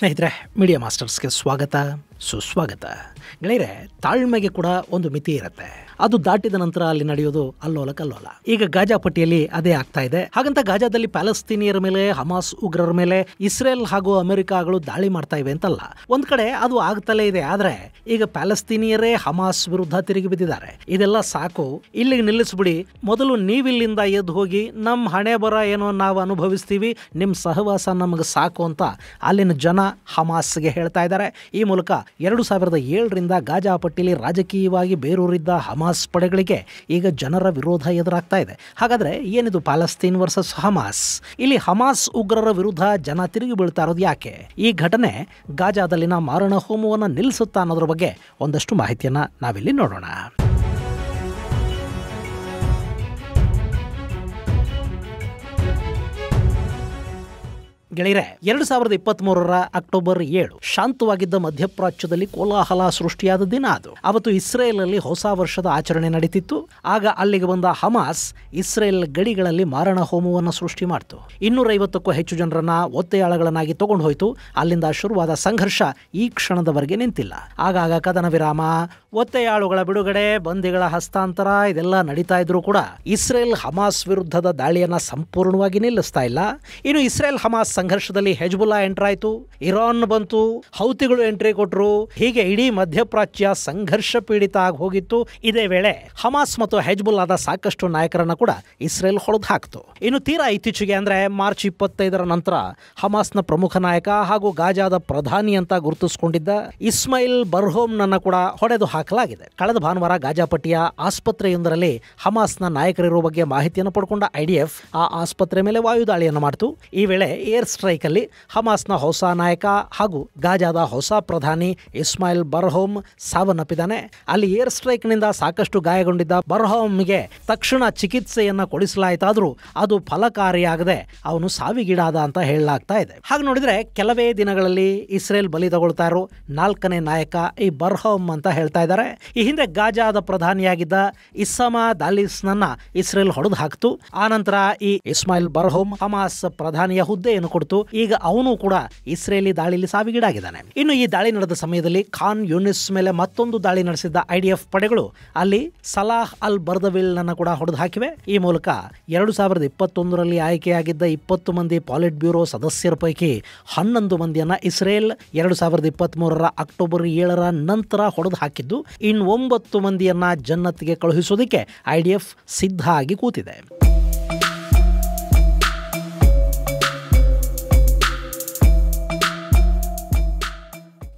ಸ್ನೇಹಿತರೆ, ಮೀಡಿಯಾ ಮಾಸ್ಟರ್ಸ್ಗೆ ಸ್ವಾಗತ ಸುಸ್ವಾಗತ. ಗೆಳೆಯರೆ, ತಾಳ್ಮೆಗೆ ಕೂಡ ಒಂದು ಮಿತಿ ಇರುತ್ತೆ. ಅದು ದಾಟಿದ ನಂತರ ಅಲ್ಲಿ ನಡೆಯೋದು ಅಲ್ಲೋಲ ಕಲ್ಲೋಲ. ಈಗ ಗಾಜಾ ಪಟ್ಟಿಯಲ್ಲಿ ಅದೇ ಆಗ್ತಾ ಇದೆ. ಹಾಗಂತ ಗಾಜಾದಲ್ಲಿ ಪ್ಯಾಲೆಸ್ತೀನಿಯರ ಮೇಲೆ, ಹಮಾಸ್ ಉಗ್ರರ ಮೇಲೆ ಇಸ್ರೇಲ್ ಹಾಗೂ ಅಮೆರಿಕಾಗಳು ದಾಳಿ ಮಾಡ್ತಾ ಇವೆ ಅಂತಲ್ಲ. ಒಂದ್ ಕಡೆ ಅದು ಆಗ್ತಲೇ ಇದೆ. ಆದ್ರೆ ಈಗ ಪ್ಯಾಲೆಸ್ತೀನಿಯರೇ ಹಮಾಸ್ ವಿರುದ್ಧ ತಿರುಗಿ ಬಿದ್ದಿದ್ದಾರೆ. ಇದೆಲ್ಲ ಸಾಕು, ಇಲ್ಲಿಗೆ ನಿಲ್ಲಿಸ್ಬಿಡಿ, ಮೊದಲು ನೀವಿಲ್ಲಿಂದ ಎದ್ದು ಹೋಗಿ, ನಮ್ಮ ಹಣೆ ಬರ ಏನೋ ನಾವು ಅನುಭವಿಸ್ತೀವಿ, ನಿಮ್ಮ ಸಹವಾಸ ನಮಗೆ ಸಾಕು ಅಂತ ಅಲ್ಲಿನ ಜನ ಹಮಾಸ್ಗೆ ಹೇಳ್ತಾ ಇದ್ದಾರೆ. ಈ ಮೂಲಕ 2007ರಿಂದ ಗಾಜಾ ಪಟ್ಟಿಯಲ್ಲಿ ರಾಜಕೀಯವಾಗಿ ಬೇರೂರಿದ್ದ ಹಮಾಸ್ ಪಡೆಗಳಿಗೆ ಈಗ ಜನರ ವಿರೋಧ ಎದುರಾಗ್ತಾ ಇದೆ. ಹಾಗಾದ್ರೆ ಏನಿದು ಪ್ಯಾಲೆಸ್ತೀನ್ ವರ್ಸಸ್ ಹಮಾಸ್? ಇಲ್ಲಿ ಹಮಾಸ್ ಉಗ್ರರ ವಿರುದ್ಧ ಜನ ತಿರುಗಿ ಬೀಳ್ತಾ ಇರೋದು ಯಾಕೆ? ಈ ಘಟನೆ ಗಾಜಾದಲ್ಲಿನ ಮಾರಣ ಹೋಮವನ್ನು ನಿಲ್ಲಿಸುತ್ತಾ ಅನ್ನೋದ್ರ ಬಗ್ಗೆ ಒಂದಷ್ಟು ಮಾಹಿತಿಯನ್ನ ನಾವಿಲ್ಲಿ ನೋಡೋಣ. ಗೆಳೆಯರೆ, 2023 ಅಕ್ಟೋಬರ್ 7 ಶಾಂತವಾಗಿದ್ದ ಮಧ್ಯಪ್ರಾಚ್ಯದಲ್ಲಿ ಕೋಲಾಹಲ ಸೃಷ್ಟಿಯಾದ ದಿನ ಅದು. ಅವತ್ತು ಇಸ್ರೇಲ್ ಅಲ್ಲಿ ಹೊಸ ವರ್ಷದ ಆಚರಣೆ ನಡೀತಿತ್ತು. ಆಗ ಅಲ್ಲಿಗೆ ಬಂದ ಹಮಾಸ್ ಇಸ್ರೇಲ್ ಗಡಿಗಳಲ್ಲಿ ಮಾರಣ ಹೋಮವನ್ನು ಸೃಷ್ಟಿ ಮಾಡಿತು. 250ಕ್ಕೂ ಹೆಚ್ಚು ಜನರನ್ನ ಒತ್ತೆಯಾಳಗಳನ್ನಾಗಿ ತಗೊಂಡು ಹೋಯಿತು. ಅಲ್ಲಿಂದ ಶುರುವಾದ ಸಂಘರ್ಷ ಈ ಕ್ಷಣದವರೆಗೆ ನಿಂತಿಲ್ಲ. ಆಗಾಗ ಕದನ ವಿರಾಮ, ಒತ್ತೆಯಾಳುಗಳ ಬಿಡುಗಡೆ, ಬಂದಿಗಳ ಹಸ್ತಾಂತರ ಇದೆಲ್ಲ ನಡೀತಾ ಇದ್ರು ಕೂಡ ಇಸ್ರೇಲ್ ಹಮಾಸ್ ವಿರುದ್ಧದ ದಾಳಿಯನ್ನ ಸಂಪೂರ್ಣವಾಗಿ ನಿಲ್ಲಿಸ್ತಾ ಇಲ್ಲ. ಇನ್ನು ಇಸ್ರೇಲ್ ಹಮಾಸ್ ಸಂಘರ್ಷದಲ್ಲಿ ಹೆಜ್ಬುಲ್ಲಾ ಎಂಟರ್ ಆಯಿತು, ಇರಾನ್ ಬಂತು, ಹೌತಿಗಳು ಎಂಟ್ರಿ ಕೊಟ್ಟರು. ಹೀಗೆ ಇಡೀ ಮಧ್ಯಪ್ರಾಚ್ಯ ಸಂಘರ್ಷ ಪೀಡಿತ ಆಗಿ ಹೋಗಿತ್ತು. ಇದೇ ವೇಳೆ ಹಮಾಸ್ ಮತ್ತು ಹೆಜ್ಬುಲ್ಲಾದ ಸಾಕಷ್ಟು ನಾಯಕರನ್ನ ಕೂಡ ಇಸ್ರೇಲ್ ಹೊಡೆದು ಹಾಕ್ತು. ಇನ್ನು ತೀರಾ ಇತ್ತೀಚೆಗೆ ಅಂದ್ರೆ ಮಾರ್ಚ್ 25 ನಂತರ ಹಮಾಸ್ನ ಪ್ರಮುಖ ನಾಯಕ ಹಾಗೂ ಗಾಜಾದ ಪ್ರಧಾನಿ ಅಂತ ಗುರುತಿಸಿಕೊಂಡಿದ್ದ ಇಸ್ಮಾಯಿಲ್ ಬರ್ಹೋಮ್ನನ್ನ ಕೂಡ ಹೊಡೆದು ಹಾಕಲಾಗಿದೆ. ಕಳೆದ ಭಾನುವಾರ ಗಾಜಾ ಪಟ್ಟಿಯ ಆಸ್ಪತ್ರೆಯೊಂದರಲ್ಲಿ ಹಮಾಸ್ನ ನಾಯಕರಿರುವ ಬಗ್ಗೆ ಮಾಹಿತಿಯನ್ನು ಪಡ್ಕೊಂಡ IDF ಆ ಆಸ್ಪತ್ರೆ ಮೇಲೆ ವಾಯುದಾಳಿಯನ್ನು ಮಾಡಿತು. ಈ ವೇಳೆ ಏರ್ ಸ್ಟ್ರೈಕ್ ಅಲ್ಲಿ ಹಮಾಸ್ನ ಹೊಸ ನಾಯಕ ಹಾಗೂ ಗಾಜಾದ ಹೊಸ ಪ್ರಧಾನಿ ಇಸ್ಮಾಯಿಲ್ ಬರ್ಹೋಮ್ ಸಾವನ್ನಪ್ಪಿದ್ದಾನೆ. ಅಲ್ಲಿ ಏರ್ ಸ್ಟ್ರೈಕ್ ನಿಂದ ಸಾಕಷ್ಟು ಗಾಯಗೊಂಡಿದ್ದ ಬರ್ಹೋಮ್ಗೆ ತಕ್ಷಣ ಚಿಕಿತ್ಸೆಯನ್ನ ಕೊಡಿಸಲಾಯಿತಾದ್ರೂ ಅದು ಫಲಕಾರಿಯಾಗದೆ ಅವನು ಸಾವಿಗೀಡಾದ ಅಂತ ಹೇಳಲಾಗ್ತಾ ಇದೆ. ಹಾಗೆ ನೋಡಿದ್ರೆ ಕೆಲವೇ ದಿನಗಳಲ್ಲಿ ಇಸ್ರೇಲ್ ಬಲಿ ತಗೊಳ್ತಾ ಇರೋ 4ನೇ ನಾಯಕ ಈ ಬರ್ಹೋಮ್ ಅಂತ ಹೇಳ್ತಾ ಇದ್ದಾರೆ. ಈ ಹಿಂದೆ ಗಾಜಾದ ಪ್ರಧಾನಿಯಾಗಿದ್ದ ಇಸ್ಸಾಮಾ ದಾಲಿಸ್ನನ್ನ ಇಸ್ರೇಲ್ ಹೊಡೆದು ಹಾಕ್ತು. ಆನಂತರ ಈ ಇಸ್ಮಾಯಿಲ್ ಬರ್ಹೋಮ್ ಹಮಾಸ್ ಪ್ರಧಾನಿಯ ಹುದ್ದೆಯನ್ನು ಕೊಡ್ತು. ಈಗ ಅವನು ಕೂಡ ಇಸ್ರೇಲಿ ದಾಳಿಯಲ್ಲಿ ಸಾವಿಗೀಡಾಗಿದ್ದಾನೆ. ಇನ್ನು ಈ ದಾಳಿ ನಡೆದ ಸಮಯದಲ್ಲಿ ಖಾನ್ ಯೂನಿಸ್ ಮೇಲೆ ಮತ್ತೊಂದು ದಾಳಿ ನಡೆಸಿದ್ದ IDF ಪಡೆಗಳು ಅಲ್ಲಿ ಸಲಾಹ್ ಅಲ್ ಬರ್ದವಿಲ್ ನನ್ನ ಕೂಡ ಹೊಡೆದು ಹಾಕಿವೆ. ಈ ಮೂಲಕ 2021ರಲ್ಲಿ ಆಯ್ಕೆಯಾಗಿದ್ದ 20 ಮಂದಿ ಪಾಲಿಟ್ ಬ್ಯೂರೋ ಸದಸ್ಯರ ಪೈಕಿ 11 ಮಂದಿಯನ್ನ ಇಸ್ರೇಲ್ 2023 ಅಕ್ಟೋಬರ್ 7 ನಂತರ ಹೊಡೆದು ಹಾಕಿದ್ದು. ಇನ್ನು 9 ಮಂದಿಯನ್ನ ಜನ್ನತ್ಗೆ ಕಳುಹಿಸೋದಕ್ಕೆ IDF ಸಿದ್ಧ ಆಗಿ ಕೂತಿದೆ.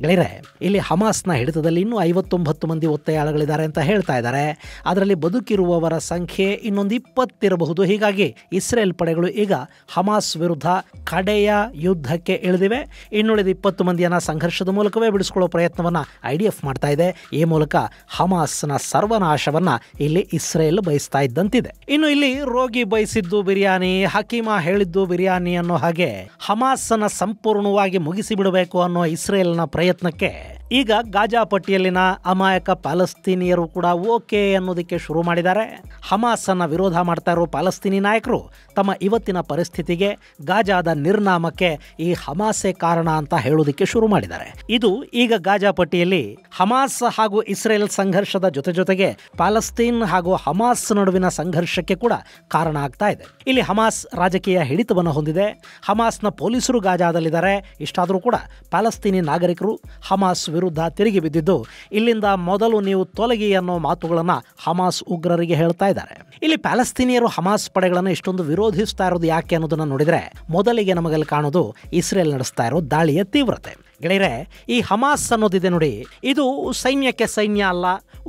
ಗೆಳೆಯರೆ, ಇಲ್ಲಿ ಹಮಾಸ್ನ ಹಿಡಿತದಲ್ಲಿ ಇನ್ನೂ 59 ಮಂದಿ ಒತ್ತೆಯಾಳುಗಳಿದ್ದಾರೆ ಅಂತ ಹೇಳ್ತಾ ಇದ್ದಾರೆ. ಅದರಲ್ಲಿ ಬದುಕಿರುವವರ ಸಂಖ್ಯೆ ಇನ್ನೊಂದು 20 ಇರಬಹುದು. ಹೀಗಾಗಿ ಇಸ್ರೇಲ್ ಪಡೆಗಳು ಈಗ ಹಮಾಸ್ ವಿರುದ್ಧ ಕಡೆಯ ಯುದ್ಧಕ್ಕೆ ಇಳಿದಿವೆ. ಇನ್ನುಳಿದ 20 ಮಂದಿಯನ್ನ ಸಂಘರ್ಷದ ಮೂಲಕವೇ ಬಿಡಿಸಿಕೊಳ್ಳೋ ಪ್ರಯತ್ನವನ್ನ IDF ಮಾಡ್ತಾ ಇದೆ. ಈ ಮೂಲಕ ಹಮಾಸ್ನ ಸರ್ವನಾಶವನ್ನ ಇಲ್ಲಿ ಇಸ್ರೇಲ್ ಬಯಸ್ತಾ ಇದ್ದಂತಿದೆ. ಇನ್ನು ಇಲ್ಲಿ ರೋಗಿ ಬಯಸಿದ್ದು ಬಿರಿಯಾನಿ, ಹಕೀಮಾ ಹೇಳಿದ್ದು ಬಿರಿಯಾನಿ ಅನ್ನೋ ಹಾಗೆ ಹಮಾಸ್ನ ಸಂಪೂರ್ಣವಾಗಿ ಮುಗಿಸಿ ಬಿಡಬೇಕು ಅನ್ನೋ ಇಸ್ರೇಲ್ನ ಪ್ರಯತ್ನಕ್ಕೆ ಈಗ ಗಾಜಾ ಪಟ್ಟಿಯಲ್ಲಿನ ಅಮಾಯಕ ಪ್ಯಾಲೆಸ್ತೀನಿಯರು ಕೂಡ ಓಕೆ ಅನ್ನೋದಕ್ಕೆ ಶುರು ಮಾಡಿದ್ದಾರೆ. ಹಮಾಸ್ ಅನ್ನ ವಿರೋಧ ಮಾಡ್ತಾ ಇರೋ ಪ್ಯಾಲೆಸ್ತೀನಿ ನಾಯಕರು ತಮ್ಮ ಇವತ್ತಿನ ಪರಿಸ್ಥಿತಿಗೆ, ಗಾಜಾದ ನಿರ್ನಾಮಕ್ಕೆ ಈ ಹಮಾಸೆ ಕಾರಣ ಅಂತ ಹೇಳೋದಕ್ಕೆ ಶುರು ಮಾಡಿದ್ದಾರೆ. ಇದು ಈಗ ಗಾಜಾ ಪಟ್ಟಿಯಲ್ಲಿ ಹಮಾಸ್ ಹಾಗೂ ಇಸ್ರೇಲ್ ಸಂಘರ್ಷದ ಜೊತೆಗೆ ಪ್ಯಾಲೆಸ್ತೀನ್ ಹಾಗೂ ಹಮಾಸ್ ನಡುವಿನ ಸಂಘರ್ಷಕ್ಕೆ ಕೂಡ ಕಾರಣ ಆಗ್ತಾ ಇದೆ. ಇಲ್ಲಿ ಹಮಾಸ್ ರಾಜಕೀಯ ಹಿಡಿತವನ್ನು ಹೊಂದಿದೆ. ಹಮಾಸ್ನ ಪೊಲೀಸರು ಗಾಜಾದಲ್ಲಿದ್ದಾರೆ. ಇಷ್ಟಾದರೂ ಕೂಡ ಪ್ಯಾಲೆಸ್ತೀನಿ ನಾಗರಿಕರು ಹಮಾಸ್ ವಿರುದ್ಧ ತಿರುಗಿ ಬಿದ್ದಿದ್ದು, ಇಲ್ಲಿಂದ ಮೊದಲು ನೀವು ತೊಲಗಿ ಅನ್ನೋ ಮಾತುಗಳನ್ನ ಹಮಾಸ್ ಉಗ್ರರಿಗೆ ಹೇಳ್ತಾ ಇದ್ದಾರೆ. ಇಲ್ಲಿ ಪ್ಯಾಲೆಸ್ತೀನಿಯರು ಹಮಾಸ್ ಪಡೆಗಳನ್ನು ಇಷ್ಟೊಂದು ವಿರೋಧಿಸ್ತಾ ಇರೋದು ಯಾಕೆ ಅನ್ನೋದನ್ನ ನೋಡಿದ್ರೆ ಮೊದಲಿಗೆ ನಮಗಲ್ಲಿ ಕಾಣೋದು ಇಸ್ರೇಲ್ ನಡೆಸ್ತಾ ಇರೋ ದಾಳಿಯ ತೀವ್ರತೆ. ಗೆಳೆಯರೆ, ಈ ಹಮಾಸ್ ಅನ್ನೋದಿದೆ ನೋಡಿ, ಇದು ಸೈನ್ಯಕ್ಕೆ ಸೈನ್ಯ ಅಲ್ಲ,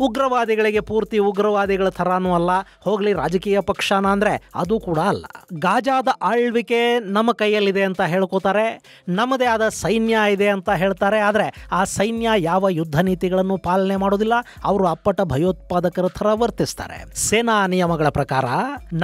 ಉಗ್ರವಾದಿಗಳಿಗೆ ಪೂರ್ತಿ ಉಗ್ರವಾದಿಗಳ ಥರಾನೂ ಅಲ್ಲ, ಹೋಗ್ಲಿ ರಾಜಕೀಯ ಪಕ್ಷನ ಅಂದ್ರೆ ಅದು ಕೂಡ ಅಲ್ಲ. ಗಾಜಾದ ಆಳ್ವಿಕೆ ನಮ್ಮ ಕೈಯಲ್ಲಿದೆ ಅಂತ ಹೇಳ್ಕೋತಾರೆ, ನಮ್ಮದೇ ಆದ ಸೈನ್ಯ ಇದೆ ಅಂತ ಹೇಳ್ತಾರೆ. ಆದರೆ ಆ ಸೈನ್ಯ ಯಾವ ಯುದ್ಧ ನೀತಿಗಳನ್ನು ಪಾಲನೆ ಮಾಡೋದಿಲ್ಲ. ಅವರು ಅಪ್ಪಟ ಭಯೋತ್ಪಾದಕರ ಥರ ವರ್ತಿಸ್ತಾರೆ. ಸೇನಾ ನಿಯಮಗಳ ಪ್ರಕಾರ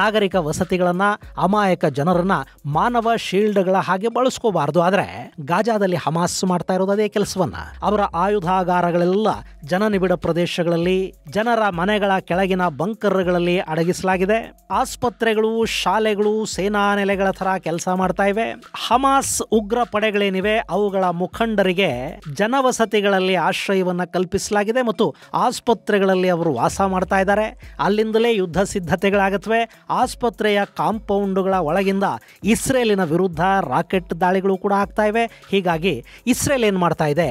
ನಾಗರಿಕ ವಸತಿಗಳನ್ನ, ಅಮಾಯಕ ಜನರನ್ನ ಮಾನವ ಶೀಲ್ಡ್ಗಳ ಹಾಗೆ ಬಳಸ್ಕೋಬಾರ್ದು. ಆದರೆ ಗಾಜಾದಲ್ಲಿ ಹಮಾಸ್ ಮಾಡ್ತಾ ಇರೋದು ಅದೇ ಕೆಲಸವನ್ನ. ಅವರ ಆಯುಧಾಗಾರಗಳೆಲ್ಲ ಜನನಿಬಿಡ ಪ್ರದೇಶಗಳಲ್ಲಿ, ಜನರ ಮನೆಗಳ ಕೆಳಗಿನ ಬಂಕರ್ಗಳಲ್ಲಿ ಅಡಗಿಸಲಾಗಿದೆ. ಆಸ್ಪತ್ರೆಗಳು, ಶಾಲೆಗಳು ಸೇನಾ ನೆಲೆಗಳ ತರ ಕೆಲಸ ಮಾಡ್ತಾ ಇವೆ. ಹಮಾಸ್ ಉಗ್ರ ಪಡೆಗಳೇನಿವೆ ಅವುಗಳ ಮುಖಂಡರಿಗೆ ಜನವಸತಿಗಳಲ್ಲಿ ಆಶ್ರಯವನ್ನ ಕಲ್ಪಿಸಲಾಗಿದೆ ಮತ್ತು ಆಸ್ಪತ್ರೆಗಳಲ್ಲಿ ಅವರು ವಾಸ ಮಾಡ್ತಾ ಇದ್ದಾರೆ. ಅಲ್ಲಿಂದಲೇ ಯುದ್ಧ ಸಿದ್ಧತೆಗಳಾಗತ್ವೆ. ಆಸ್ಪತ್ರೆಯ ಕಾಂಪೌಂಡ್ಗಳ ಒಳಗಿಂದ ಇಸ್ರೇಲಿನ ವಿರುದ್ಧ ರಾಕೆಟ್ ದಾಳಿಗಳು ಕೂಡ ಆಗ್ತಾ ಇವೆ. ಹೀಗಾಗಿ ಇಸ್ರೇಲ್ ಏನ್ ಮಾಡ್ತಾ ಇದೆ,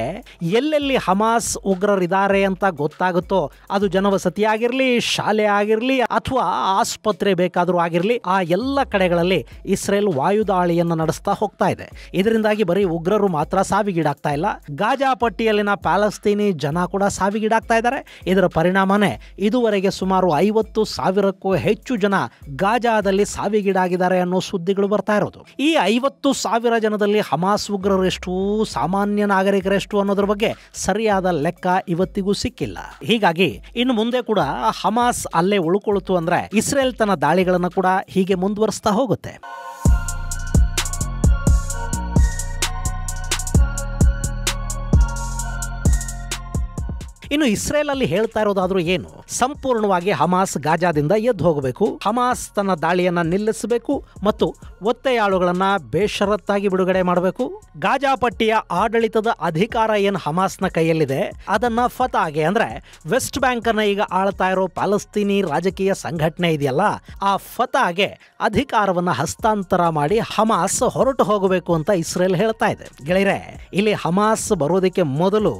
ಎಲ್ಲೆಲ್ಲಿ ಹಮಾಸ್ ಉಗ್ರರಿದ್ದಾರೆ ಅಂತ ಗೊತ್ತಾಗುತ್ತೋ, ಅದು ಜನವಸತಿ ಆಗಿರಲಿ, ಶಾಲೆ ಆಗಿರಲಿ ಅಥವಾ ಆಸ್ಪತ್ರೆ ಬೇಕಾದರೂ ಆಗಿರಲಿ, ಆ ಎಲ್ಲ ಕಡೆಗಳಲ್ಲಿ ಇಸ್ರೇಲ್ ವಾಯುದಾಳಿಯನ್ನು ನಡೆಸ್ತಾ ಹೋಗ್ತಾ ಇದೆ. ಇದರಿಂದಾಗಿ ಬರೀ ಉಗ್ರರು ಮಾತ್ರ ಸಾವಿಗೀಡಾಗ್ತಾ ಇಲ್ಲ, ಗಾಜಾ ಪಟ್ಟಿಯಲ್ಲಿನ ಪ್ಯಾಲೆಸ್ತೀನಿ ಜನ ಕೂಡ ಸಾವಿಗೀಡಾಗ್ತಾ ಇದ್ದಾರೆ. ಇದರ ಪರಿಣಾಮನೇ ಇದುವರೆಗೆ ಸುಮಾರು 50,000ಕ್ಕೂ ಹೆಚ್ಚು ಜನ ಗಾಜಾದಲ್ಲಿ ಸಾವಿಗೀಡಾಗಿದ್ದಾರೆ ಅನ್ನೋ ಸುದ್ದಿಗಳು ಬರ್ತಾ ಇರೋದು. ಈ 50,000 ಜನದಲ್ಲಿ ಹಮಾಸ್ ಉಗ್ರರೆಷ್ಟು, ಸಾಮಾನ್ಯ ನಾಗರಿಕರೆಷ್ಟು ಅನ್ನೋದ್ರ ಬಗ್ಗೆ ಸರಿಯಾದ ಲೆಕ್ಕ ಇವತ್ತಿಗೂ ಸಿಕ್ಕಿಲ್ಲ. ಹೀಗಾಗಿ ಇನ್ನು ಮುಂದೆ ಕೂಡ ಹಮಾಸ್ ಅಲ್ಲೇ ಉಳ್ಕೊಳ್ತು ಅಂದ್ರೆ ಇಸ್ರೇಲ್ ತನ್ನ ದಾಳಿಗಳನ್ನು ಕೂಡ ಹೀಗೆ ಮುಂದುವರಿಸ್ತಾ ಹೋಗುತ್ತೆ. ಇನ್ನು ಇಸ್ರೇಲ್ ಅಲ್ಲಿ ಹೇಳ್ತಾ ಇರೋದಾದ್ರೂ ಏನು, ಸಂಪೂರ್ಣವಾಗಿ ಹಮಾಸ್ ಗಾಜಾದಿಂದ ಎದ್ದು ಹೋಗಬೇಕು, ಹಮಾಸ್ ತನ್ನ ದಾಳಿಯನ್ನ ನಿಲ್ಲಿಸಬೇಕು ಮತ್ತು ಒತ್ತೆಯಾಳುಗಳನ್ನ ಬೇಷರತ್ತಾಗಿ ಬಿಡುಗಡೆ ಮಾಡಬೇಕು. ಗಾಜಾ ಪಟ್ಟಿಯ ಆಡಳಿತದ ಅಧಿಕಾರ ಏನು ಹಮಾಸ್ನ ಕೈಯಲ್ಲಿದೆ ಅದನ್ನ ಫತಾಗೆ ಅಂದ್ರೆ ವೆಸ್ಟ್ ಬ್ಯಾಂಕ್ ಅನ್ನ ಈಗ ಆಳ್ತಾ ಇರೋ ಪ್ಯಾಲೆಸ್ತೀನಿ ರಾಜಕೀಯ ಸಂಘಟನೆ ಇದೆಯಲ್ಲ, ಆ ಫತಾಗೆ ಅಧಿಕಾರವನ್ನ ಹಸ್ತಾಂತರ ಮಾಡಿ ಹಮಾಸ್ ಹೊರಟು ಹೋಗಬೇಕು ಅಂತ ಇಸ್ರೇಲ್ ಹೇಳ್ತಾ ಇದೆ. ಗೆಳೆಯರೆ, ಇಲ್ಲಿ ಹಮಾಸ್ ಬರೋದಕ್ಕೆ ಮೊದಲು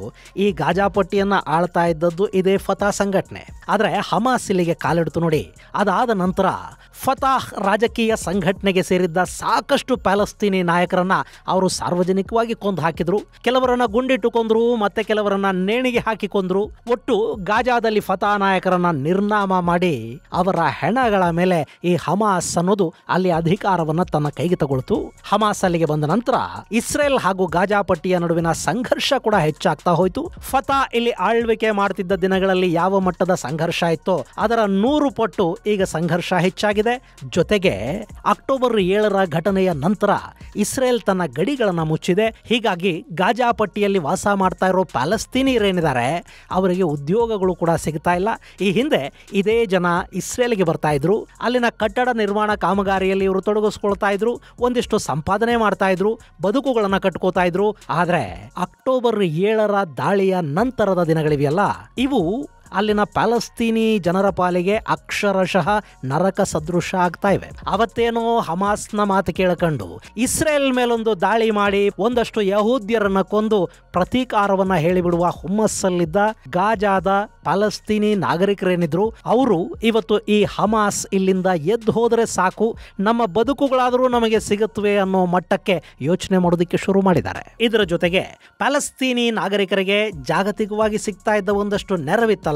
ಈ ಗಾಜಾ ಪಟ್ಟಿಯನ್ನ ಆಳ್ತಾ ಇದ್ದದ್ದು ಇದೇ ಫತಾ ಸಂಘಟನೆ. ಆದ್ರೆ ಹಮಾಸ್ ಇಲ್ಲಿಗೆ ಕಾಲಿಡ್ತು ನೋಡಿ. ಅದಾದ ನಂತರ ಫತಾಹ್ ರಾಜಕೀಯ ಸಂಘಟನೆಗೆ ಸೇರಿದ್ದ ಸಾಕಷ್ಟು ಪ್ಯಾಲೆಸ್ತೀನಿ ನಾಯಕರನ್ನ ಅವರು ಸಾರ್ವಜನಿಕವಾಗಿ ಕೊಂದು ಹಾಕಿದ್ರು. ಕೆಲವರನ್ನ ಗುಂಡಿಟ್ಟು ಕೊಂದ್ರು, ಮತ್ತೆ ಕೆಲವರನ್ನ ನೇಣಿಗೆ ಹಾಕಿ ಕೊಂದ್ರು. ಒಟ್ಟು ಗಾಜಾದಲ್ಲಿ ಫತಾ ನಾಯಕರನ್ನ ನಿರ್ನಾಮ ಮಾಡಿ ಅವರ ಹೆಣಗಳ ಮೇಲೆ ಈ ಹಮಾಸ್ ಅನ್ನೋದು ಅಲ್ಲಿ ಅಧಿಕಾರವನ್ನ ತನ್ನ ಕೈಗೆ ತಗೊಳ್ತು. ಹಮಾಸ್ ಅಲ್ಲಿಗೆ ಬಂದ ನಂತರ ಇಸ್ರೇಲ್ ಹಾಗೂ ಗಾಜಾ ಪಟ್ಟಿಯ ನಡುವಿನ ಸಂಘರ್ಷ ಕೂಡ ಹೆಚ್ಚಾಗ್ತಾ ಹೋಯ್ತು. ಫತಾ ಇಲ್ಲಿ ಆಳ್ವಿಕೆ ಮಾಡ್ತಿದ್ದ ದಿನಗಳಲ್ಲಿ ಯಾವ ಮಟ್ಟದ ಸಂಘರ್ಷ ಇತ್ತೋ ಅದರ 100 ಪಟ್ಟು ಈಗ ಸಂಘರ್ಷ ಹೆಚ್ಚಾಗಿದೆ. ಜೊತೆಗೆ ಅಕ್ಟೋಬರ್ 7ರ ಘಟನೆಯ ನಂತರ ಇಸ್ರೇಲ್ ತನ್ನ ಗಡಿಗಳನ್ನು ಮುಚ್ಚಿದೆ. ಹೀಗಾಗಿ ಗಾಜಾ ಪಟ್ಟಿಯಲ್ಲಿ ವಾಸ ಮಾಡ್ತಾ ಇರೋ ಪ್ಯಾಲೆಸ್ತೀನಿಯರೇನಿದ್ದಾರೆ ಅವರಿಗೆ ಉದ್ಯೋಗಗಳು ಕೂಡ ಸಿಗ್ತಾ ಇಲ್ಲ. ಈ ಹಿಂದೆ ಇದೇ ಜನ ಇಸ್ರೇಲ್ಗೆ ಬರ್ತಾ ಇದ್ರು, ಅಲ್ಲಿನ ಕಟ್ಟಡ ನಿರ್ಮಾಣ ಕಾಮಗಾರಿಯಲ್ಲಿ ಇವರು ತೊಡಗಿಸ್ಕೊಳ್ತಾ ಇದ್ರು, ಒಂದಿಷ್ಟು ಸಂಪಾದನೆ ಮಾಡ್ತಾ ಇದ್ರು, ಬದುಕುಗಳನ್ನ ಕಟ್ಕೋತಾ ಇದ್ರು. ಆದ್ರೆ ಅಕ್ಟೋಬರ್ 7ರ ದಾಳಿಯ ನಂತರದ ದಿನಗಳಿವೆಯಲ್ಲ, ಇವು ಅಲ್ಲಿನ ಪ್ಯಾಲೆಸ್ತೀನಿ ಜನರ ಪಾಲಿಗೆ ಅಕ್ಷರಶಃ ನರಕ ಸದೃಶ ಆಗ್ತಾ ಇವೆ. ಅವತ್ತೇನೋ ಹಮಾಸ್ನ ಮಾತು ಕೇಳಕೊಂಡು ಇಸ್ರೇಲ್ ಮೇಲೊಂದು ದಾಳಿ ಮಾಡಿ ಒಂದಷ್ಟು ಯಹೂದ್ಯರನ್ನ ಕೊಂದು ಪ್ರತೀಕಾರವನ್ನ ಹೇಳಿಬಿಡುವ ಹುಮ್ಮಸ್ಸಲ್ಲಿದ್ದ ಗಾಜಾದ ಪ್ಯಾಲೆಸ್ತೀನಿ ನಾಗರಿಕರೇನಿದ್ರು ಅವರು ಇವತ್ತು ಈ ಹಮಾಸ್ ಇಲ್ಲಿಂದ ಎದ್ದು ಹೋದರೆ ಸಾಕು, ನಮ್ಮ ಬದುಕುಗಳಾದರೂ ನಮಗೆ ಸಿಗುತ್ತವೆ ಅನ್ನೋ ಮಟ್ಟಕ್ಕೆ ಯೋಚನೆ ಮಾಡೋದಕ್ಕೆ ಶುರು ಮಾಡಿದ್ದಾರೆ. ಇದರ ಜೊತೆಗೆ ಪ್ಯಾಲೆಸ್ತೀನಿ ನಾಗರಿಕರಿಗೆ ಜಾಗತಿಕವಾಗಿ ಸಿಗ್ತಾ ಇದ್ದ ಒಂದಷ್ಟು ನೆರವಿತ್ತಲ್ಲ,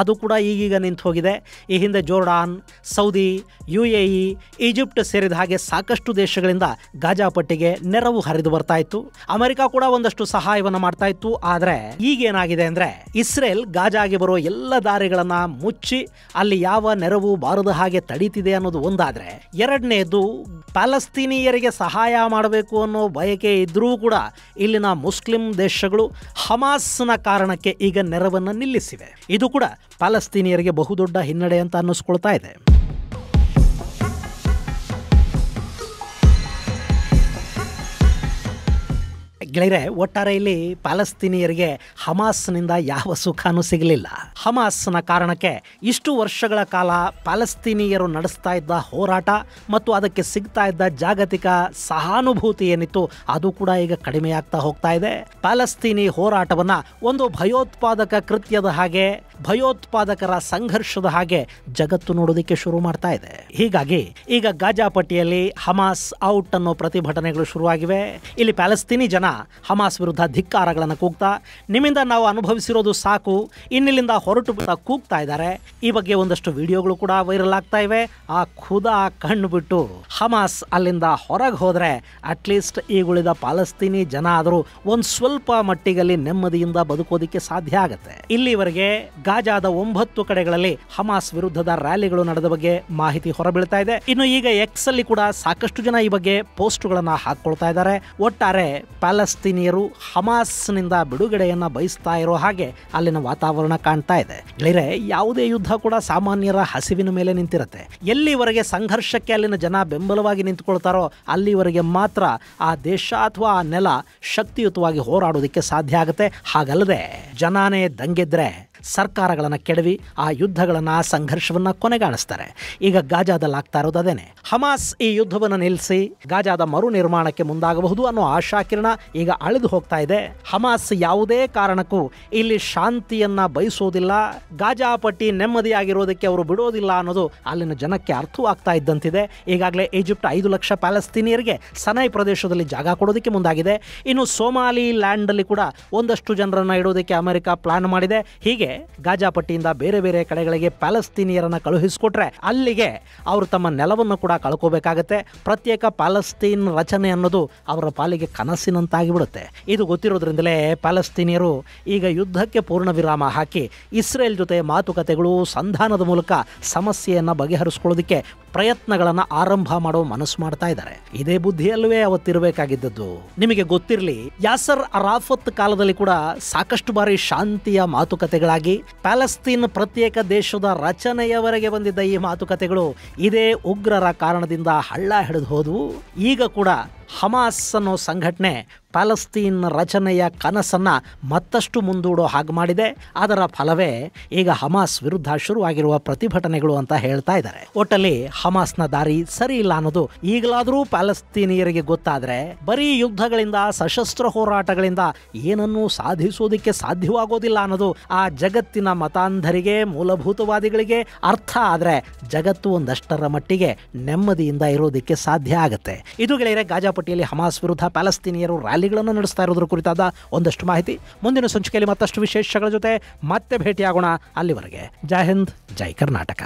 ಅದು ಕೂಡ ಈಗೀಗ ನಿಂತು ಹೋಗಿದೆ. ಈ ಹಿಂದೆ ಜೋರ್ಡಾನ್, ಸೌದಿ, UAE, ಈಜಿಪ್ಟ್ ಸೇರಿದ ಹಾಗೆ ಸಾಕಷ್ಟು ದೇಶಗಳಿಂದ ಗಾಜಾ ಪಟ್ಟಿಗೆ ನೆರವು ಹರಿದು ಬರ್ತಾ ಇತ್ತು. ಅಮೆರಿಕ ಕೂಡ ಒಂದಷ್ಟು ಸಹಾಯವನ್ನು ಮಾಡ್ತಾ ಇತ್ತು. ಆದ್ರೆ ಈಗೇನಾಗಿದೆ ಅಂದ್ರೆ ಇಸ್ರೇಲ್ ಗಾಜಾಗೆ ಬರೋ ಎಲ್ಲ ದಾರಿಗಳನ್ನ ಮುಚ್ಚಿ ಅಲ್ಲಿ ಯಾವ ನೆರವು ಬಾರದ ಹಾಗೆ ತಡೀತಿದೆ ಅನ್ನೋದು ಒಂದಾದ್ರೆ, ಎರಡನೇದು ಪ್ಯಾಲೆಸ್ತೀನಿಯರಿಗೆ ಸಹಾಯ ಮಾಡಬೇಕು ಅನ್ನೋ ಬಯಕೆ ಇದ್ರೂ ಕೂಡ ಇಲ್ಲಿನ ಮುಸ್ಲಿಂ ದೇಶಗಳು ಹಮಾಸ್ನ ಕಾರಣಕ್ಕೆ ಈಗ ನೆರವನ್ನು ನಿಲ್ಲಿಸಿವೆ. ಇದು ಕೂಡ ಪ್ಯಾಲೆಸ್ತೀನಿಯರಿಗೆ ಬಹುದೊಡ್ಡ ಹಿನ್ನಡೆ ಅಂತ ಅನ್ನಿಸ್ಕೊಳ್ತಾ ಇದೆ. ಗೆಳೆಯರೆ, ಒಟ್ಟಾರೆ ಇಲ್ಲಿ ಪ್ಯಾಲೆಸ್ತೀನಿಯರಿಗೆ ಹಮಾಸ್ನಿಂದ ಯಾವ ಸುಖನೂ ಸಿಗಲಿಲ್ಲ. ಹಮಾಸ್ನ ಕಾರಣಕ್ಕೆ ಇಷ್ಟು ವರ್ಷಗಳ ಕಾಲ ಪ್ಯಾಲೆಸ್ತೀನಿಯರು ನಡೆಸ್ತಾ ಇದ್ದ ಹೋರಾಟ ಮತ್ತು ಅದಕ್ಕೆ ಸಿಗ್ತಾ ಇದ್ದ ಜಾಗತಿಕ ಸಹಾನುಭೂತಿ ಏನಿತ್ತು ಅದು ಕೂಡ ಈಗ ಕಡಿಮೆಯಾಗ್ತಾ ಹೋಗ್ತಾ ಇದೆ. ಪ್ಯಾಲೆಸ್ತೀನಿ ಹೋರಾಟವನ್ನ ಒಂದು ಭಯೋತ್ಪಾದಕ ಕೃತ್ಯದ ಹಾಗೆ, ಭಯೋತ್ಪಾದಕರ ಸಂಘರ್ಷದ ಹಾಗೆ ಜಗತ್ತು ನೋಡೋದಕ್ಕೆ ಶುರು ಮಾಡ್ತಾ ಇದೆ. ಹೀಗಾಗಿ ಈಗ ಗಾಜಾ ಪಟ್ಟಿಯಲ್ಲಿ ಹಮಾಸ್ ಔಟ್ ಅನ್ನೋ ಪ್ರತಿಭಟನೆಗಳು ಶುರುವಾಗಿವೆ. ಇಲ್ಲಿ ಪ್ಯಾಲೆಸ್ತೀನಿ ಜನ ಹಮಾಸ್ ವಿರುದ್ಧ ಧಿಕ್ಕಾರಗಳನ್ನು ಕೂಗ್ತಾ, ನಿಮ್ಮಿಂದ ನಾವು ಅನುಭವಿಸಿರೋದು ಸಾಕು, ಇನ್ನಿಲ್ಲಿಂದ ಹೊರಟು ಕೂಗ್ತಾ ಇದ್ದಾರೆ. ಈ ಬಗ್ಗೆ ಒಂದಷ್ಟು ವಿಡಿಯೋಗಳು ಕೂಡ ವೈರಲ್ ಆಗ್ತಾ ಇವೆ. ಆ ಖುದಾ ಕಣ್ಣು ಬಿಟ್ಟು ಹಮಾಸ್ ಅಲ್ಲಿಂದ ಹೊರಗೆ ಹೋದ್ರೆ ಅಟ್ಲೀಸ್ಟ್ ಈಗುಳಿದ ಪ್ಯಾಲೆಸ್ತೀನಿ ಜನ ಆದರೂ ಒಂದು ಸ್ವಲ್ಪ ಮಟ್ಟಿಗಲ್ಲಿ ನೆಮ್ಮದಿಯಿಂದ ಬದುಕೋದಿಕ್ಕೆ ಸಾಧ್ಯ ಆಗುತ್ತೆ. ಇಲ್ಲಿವರೆಗೆ ಗಾಜಾದ 9 ಕಡೆಗಳಲ್ಲಿ ಹಮಾಸ್ ವಿರುದ್ಧದ ರ್ಯಾಲಿಗಳು ನಡೆದ ಬಗ್ಗೆ ಮಾಹಿತಿ ಹೊರಬೀಳ್ತಾ ಇದೆ. ಇನ್ನು ಈಗ ಎಕ್ಸ್ ಅಲ್ಲಿ ಕೂಡ ಸಾಕಷ್ಟು ಜನ ಈ ಬಗ್ಗೆ ಪೋಸ್ಟ್ಗಳನ್ನ ಹಾಕೊಳ್ತಾ ಇದ್ದಾರೆ. ಒಟ್ಟಾರೆ ಪ್ಯಾಲೆಸ್ತೀನ್ ಪ್ಯಾಲೆಸ್ತೀನಿಯರು ಹಮಾಸ್ನಿಂದ ಬಿಡುಗಡೆಯನ್ನ ಬಯಸ್ತಾ ಇರೋ ಹಾಗೆ ಅಲ್ಲಿನ ವಾತಾವರಣ ಕಾಣ್ತಾ ಇದೆ. ಗೆಳೆಯರೆ, ಯಾವುದೇ ಯುದ್ಧ ಕೂಡ ಸಾಮಾನ್ಯರ ಹಸಿವಿನ ಮೇಲೆ ನಿಂತಿರುತ್ತೆ. ಎಲ್ಲಿವರೆಗೆ ಸಂಘರ್ಷಕ್ಕೆ ಅಲ್ಲಿನ ಜನ ಬೆಂಬಲವಾಗಿ ನಿಂತುಕೊಳ್ತಾರೋ ಅಲ್ಲಿವರೆಗೆ ಮಾತ್ರ ಆ ದೇಶ ಅಥವಾ ಆ ನೆಲ ಶಕ್ತಿಯುತವಾಗಿ ಹೋರಾಡೋದಕ್ಕೆ ಸಾಧ್ಯ ಆಗುತ್ತೆ. ಹಾಗಲ್ಲದೆ ಜನಾನೇ ದಂಗೆದ್ರೆ ಸರ್ಕಾರಗಳನ್ನು ಕೆಡವಿ ಆ ಯುದ್ಧಗಳನ್ನು ಆ ಸಂಘರ್ಷವನ್ನು ಕೊನೆಗಾಣಿಸ್ತಾರೆ. ಈಗ ಗಾಜಾದಲ್ಲಿ ಆಗ್ತಾ ಇರೋದು ಅದೇನೆ. ಹಮಾಸ್ ಈ ಯುದ್ಧವನ್ನು ನಿಲ್ಲಿಸಿ ಗಾಜಾದ ಮರು ನಿರ್ಮಾಣಕ್ಕೆ ಮುಂದಾಗಬಹುದು ಅನ್ನೋ ಆಶಾಕಿರಣ ಈಗ ಅಳಿದು ಹೋಗ್ತಾ ಇದೆ. ಹಮಾಸ್ ಯಾವುದೇ ಕಾರಣಕ್ಕೂ ಇಲ್ಲಿ ಶಾಂತಿಯನ್ನ ಬಯಸೋದಿಲ್ಲ, ಗಾಜಾ ಪಟ್ಟಿ ನೆಮ್ಮದಿಯಾಗಿರೋದಕ್ಕೆ ಅವರು ಬಿಡೋದಿಲ್ಲ ಅನ್ನೋದು ಅಲ್ಲಿನ ಜನಕ್ಕೆ ಅರ್ಥವಾಗ್ತಾ ಇದ್ದಂತಿದೆ. ಈಗಾಗಲೇ ಈಜಿಪ್ಟ್ 5 ಲಕ್ಷ ಪ್ಯಾಲೆಸ್ತೀನಿಯರಿಗೆ ಸನೈ ಪ್ರದೇಶದಲ್ಲಿ ಜಾಗ ಕೊಡೋದಕ್ಕೆ ಮುಂದಾಗಿದೆ. ಇನ್ನು ಸೋಮಾಲಿ ಲ್ಯಾಂಡಲ್ಲಿ ಕೂಡ ಒಂದಷ್ಟು ಜನರನ್ನು ಇಡೋದಕ್ಕೆ ಅಮೆರಿಕ ಪ್ಲಾನ್ ಮಾಡಿದೆ. ಹೀಗೆ ಗಾಜಾ ಪಟ್ಟಿಯಿಂದ ಬೇರೆ ಬೇರೆ ಕಡೆಗಳಿಗೆ ಪ್ಯಾಲೆಸ್ತೀನಿಯರನ್ನ ಕಳುಹಿಸಿಕೊಟ್ರೆ ಅಲ್ಲಿಗೆ ಅವರು ತಮ್ಮ ನೆಲವನ್ನು ಕೂಡ ಕಳ್ಕೋಬೇಕಾಗತ್ತೆ. ಪ್ರತ್ಯೇಕ ಪ್ಯಾಲೆಸ್ತೀನ್ ರಚನೆ ಅನ್ನೋದು ಅವರ ಪಾಲಿಗೆ ಕನಸಿನಂತಾಗಿಬಿಡುತ್ತೆ. ಇದು ಗೊತ್ತಿರೋದ್ರಿಂದಲೇ ಪ್ಯಾಲೆಸ್ತೀನಿಯರು ಈಗ ಯುದ್ಧಕ್ಕೆ ಪೂರ್ಣ ವಿರಾಮ ಹಾಕಿ ಇಸ್ರೇಲ್ ಜೊತೆ ಮಾತುಕತೆಗಳು, ಸಂಧಾನದ ಮೂಲಕ ಸಮಸ್ಯೆಯನ್ನು ಬಗೆಹರಿಸ್ಕೊಳ್ಳೋದಕ್ಕೆ ಪ್ರಯತ್ನಗಳನ್ನು ಆರಂಭ ಮಾಡೋ ಮನಸ್ಸು ಮಾಡ್ತಾ ಇದ್ದಾರೆ. ಇದೇ ಬುದ್ಧಿಯಲ್ಲವೇ ಅವತ್ತಿರಬೇಕಾಗಿದ್ದದ್ದು. ನಿಮಗೆ ಗೊತ್ತಿರಲಿ, ಯಾಸರ್ ಅರಾಫತ್ ಕಾಲದಲ್ಲಿ ಕೂಡ ಸಾಕಷ್ಟು ಬಾರಿ ಶಾಂತಿಯ ಮಾತುಕತೆಗಳಾಗಿ ಪ್ಯಾಲೆಸ್ತೀನ್ ಪ್ರತ್ಯೇಕ ದೇಶದ ರಚನೆಯವರೆಗೆ ಬಂದಿದ್ದ ಈ ಮಾತುಕತೆಗಳು ಇದೇ ಉಗ್ರರ ಕಾರಣದಿಂದ ಹಳ್ಳ ಹಿಡಿದು ಹೋದವು. ಈಗ ಕೂಡ ಹಮಾಸ್ ಅನ್ನೋ ಸಂಘಟನೆ ಪ್ಯಾಲೆಸ್ತೀನ್ ರಚನೆಯ ಕನಸನ್ನು ಮತ್ತಷ್ಟು ಮುಂದೂಡೋ ಹಾಗೆ ಮಾಡಿದೆ. ಅದರ ಫಲವೇ ಈಗ ಹಮಾಸ್ ವಿರುದ್ಧ ಶುರುವಾಗಿರುವ ಪ್ರತಿಭಟನೆಗಳು ಅಂತ ಹೇಳ್ತಾ ಇದ್ದಾರೆ. ಒಟ್ಟಲ್ಲಿ ಹಮಾಸ್ನ ದಾರಿ ಸರಿ ಇಲ್ಲ ಅನ್ನೋದು ಈಗಲಾದರೂ ಪ್ಯಾಲೆಸ್ತೀನಿಯರಿಗೆ ಗೊತ್ತಾದರೆ ಬರೀ ಯುದ್ಧಗಳಿಂದ, ಸಶಸ್ತ್ರ ಹೋರಾಟಗಳಿಂದ ಏನನ್ನೂ ಸಾಧಿಸೋದಕ್ಕೆ ಸಾಧ್ಯವಾಗೋದಿಲ್ಲ ಅನ್ನೋದು ಆ ಜಗತ್ತಿನ ಮತಾಂಧರಿಗೆ, ಮೂಲಭೂತವಾದಿಗಳಿಗೆ ಅರ್ಥ ಆದರೆ ಜಗತ್ತು ಒಂದಷ್ಟರ ಮಟ್ಟಿಗೆ ನೆಮ್ಮದಿಯಿಂದ ಇರೋದಕ್ಕೆ ಸಾಧ್ಯ ಆಗುತ್ತೆ. ಇದು ಗೆಳೆಯರೆ, ಗಾಜಾ ಪಟ್ಟಿಯಲ್ಲಿ ಹಮಾಸ್ ವಿರುದ್ಧ ಪ್ಯಾಲೆಸ್ತೀನಿಯರು ರ್ಯಾಲಿಗಳನ್ನು ನಡೆಸ್ತಾ ಇರೋದ್ರ ಕುರಿತಾದ ಒಂದಷ್ಟು ಮಾಹಿತಿ. ಮುಂದಿನ ಸಂಚಿಕೆಯಲ್ಲಿ ಮತ್ತಷ್ಟು ವಿಶೇಷಗಳ ಜೊತೆ ಮತ್ತೆ ಭೇಟಿಯಾಗೋಣ. ಅಲ್ಲಿವರೆಗೆ ಜೈ ಹಿಂದ್, ಜೈ ಕರ್ನಾಟಕ.